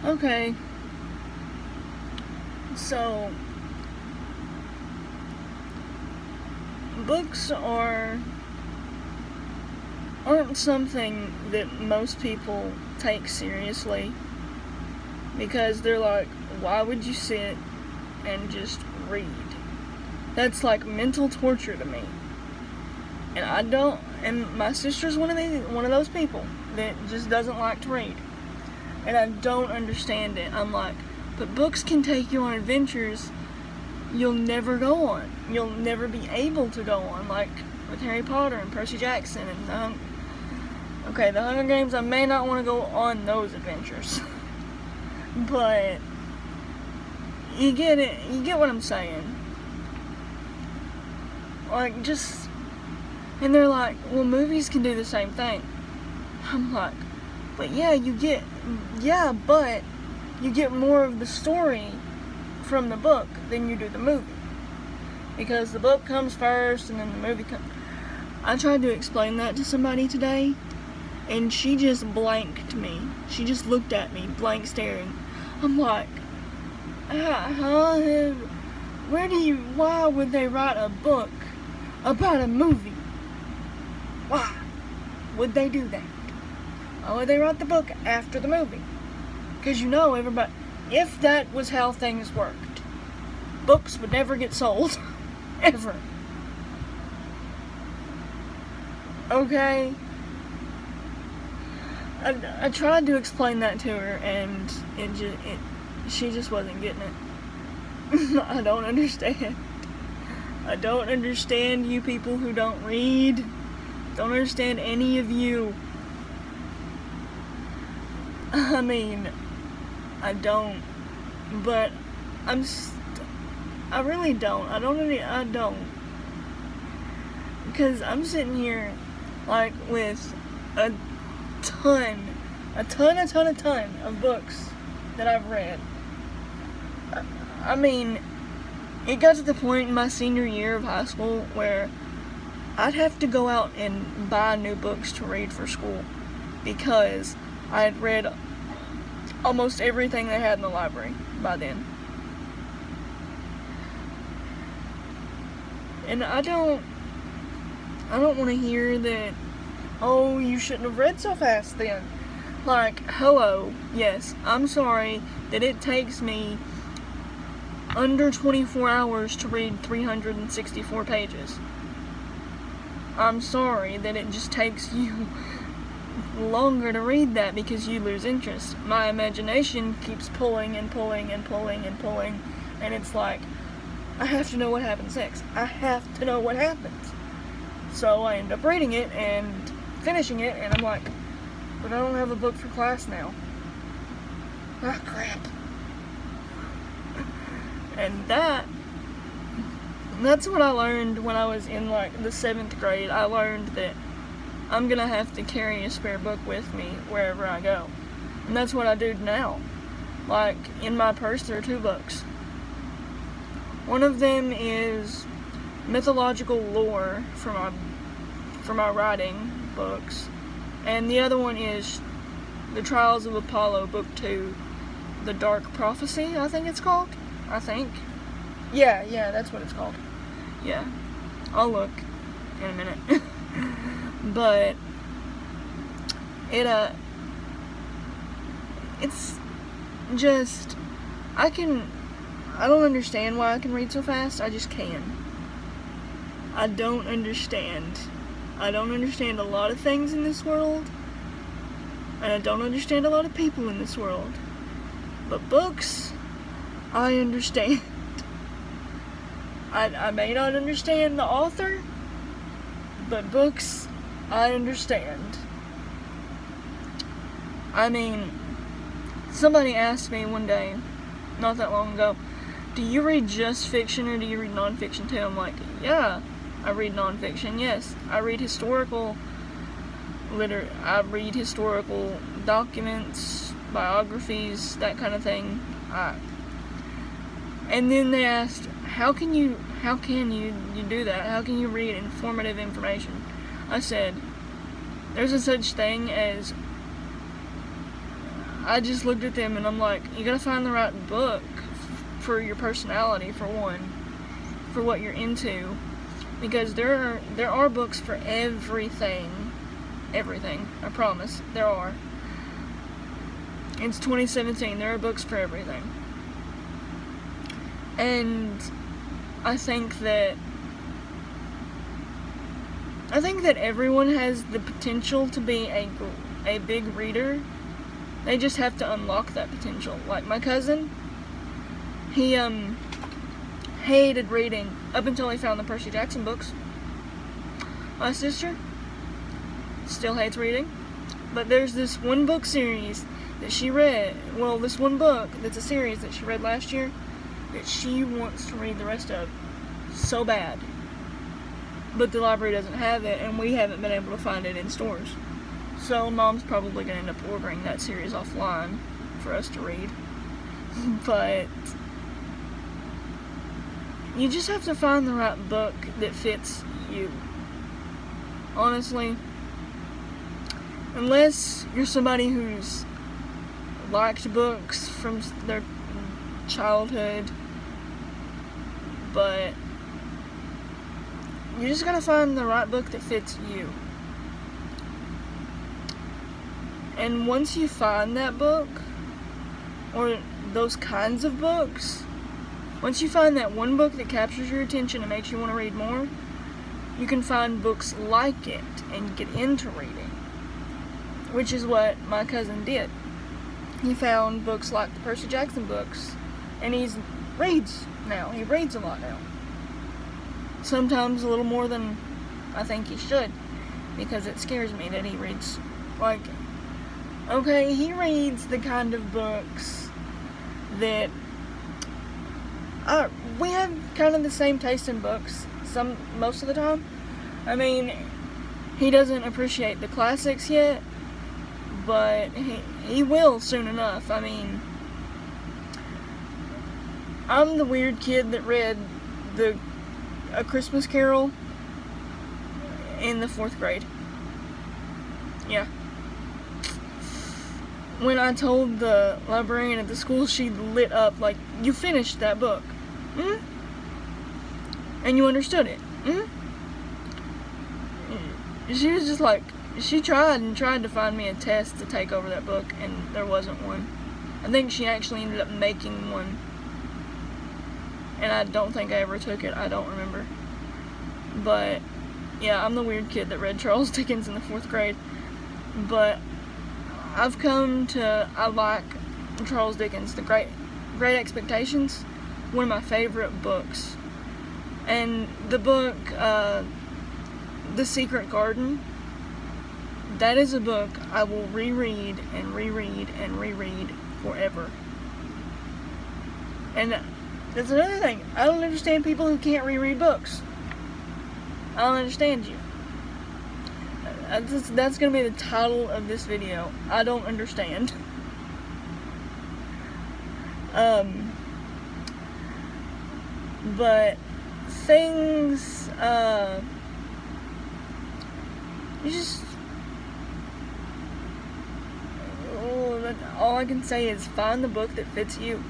Okay. So, books aren't something that most people take seriously, because they're like, why would you sit and just read? That's like mental torture to me. And I don't, and my sister's one of those people that just doesn't like to read. And I don't understand it. I'm like, but books can take you on adventures you'll never go on. You'll never be able to go on, like with Harry Potter and Percy Jackson and the Hunger Games. I may not want to go on those adventures, but you get it. You get what I'm saying. Like, just, and they're like, well, movies can do the same thing. I'm like, but but you get more of the story from the book than you do the movie, because the book comes first and then the movie comes. I tried to explain that to somebody today, and she just blanked me. She just looked at me, blank staring. I'm like, why would they write a book about a movie? Why would they do that? Why would they write the book after the movie? Because everybody, if that was how things worked, books would never get sold. Ever. Okay? I tried to explain that to her, and she just wasn't getting it. I don't understand. I don't understand you people who don't read. Don't understand any of you. I mean, I don't. But I really don't. I don't. Because I'm sitting here, like, with a ton of books that I've read. I mean, it got to the point in my senior year of high school where I'd have to go out and buy new books to read for school, because I had read almost everything they had in the library by then. And I don't want to hear that, oh, you shouldn't have read so fast then. Like, hello, yes, I'm sorry that it takes me under 24 hours to read 364 pages. I'm sorry that it just takes you longer to read that because you lose interest. My imagination keeps pulling and pulling and pulling and pulling, and it's like, I have to know what happens next. I have to know what happens. So I end up reading it and finishing it, and I'm like, but I don't have a book for class now. Ah, crap. And that's what I learned when I was in, like, the 7th grade. I learned that I'm gonna have to carry a spare book with me wherever I go. And that's what I do now. Like, in my purse there are 2 books. One of them is mythological lore for my writing books, and the other one is The Trials of Apollo, Book 2, The Dark Prophecy, I think it's called. Yeah, that's what it's called. Yeah, I'll look in a minute. But it's just, I don't understand why I can read so fast. I just can. I don't understand. I don't understand a lot of things in this world, and I don't understand a lot of people in this world. But books, I understand. I may not understand the author, but books, I understand. I mean, somebody asked me one day, not that long ago, do you read just fiction or do you read nonfiction too? I'm like, yeah, I read nonfiction, yes. I read historical documents, biographies, that kind of thing. And then they asked, how can you do that? How can you read informative information? I said, there's a such thing as, I just looked at them and I'm like, you gotta find the right book for your personality, for one, for what you're into, because there are books for everything, I promise, there are. It's 2017, there are books for everything. And I think that everyone has the potential to be a big reader. They just have to unlock that potential. Like my cousin, he hated reading up until he found the Percy Jackson books. My sister still hates reading, but there's this one book series that she read, well, this one book that's a series that she read last year that she wants to read the rest of so bad. But the library doesn't have it, and we haven't been able to find it in stores. So Mom's probably going to end up ordering that series offline for us to read. But you just have to find the right book that fits you. Honestly, unless you're somebody who's liked books from their childhood, but you just gotta find the right book that fits you. And once you find that book, or those kinds of books, once you find that one book that captures your attention and makes you want to read more, you can find books like it and get into reading, which is what my cousin did. He found books like the Percy Jackson books, and he reads now. He reads a lot now. Sometimes a little more than I think he should, because it scares me that he reads, like, okay, he reads the kind of books that we have kind of the same taste in books most of the time. I mean, he doesn't appreciate the classics yet, but he will soon enough. I mean, I'm the weird kid that read A Christmas Carol in the 4th grade. Yeah. When I told the librarian at the school, she lit up like, you finished that book. Mm-hmm. And you understood it. Mm-hmm. She was just like, she tried to find me a test to take over that book, and there wasn't one. I think she actually ended up making one, and I don't think I ever took it. I don't remember. But yeah, I'm the weird kid that read Charles Dickens in the 4th grade. But I've come to, I like Charles Dickens, The Great Expectations, one of my favorite books. And the book, The Secret Garden, that is a book I will reread and reread and reread forever. And that's another thing. I don't understand people who can't reread books. I don't understand you. That's going to be the title of this video. I don't understand. But things, you just, all I can say is find the book that fits you.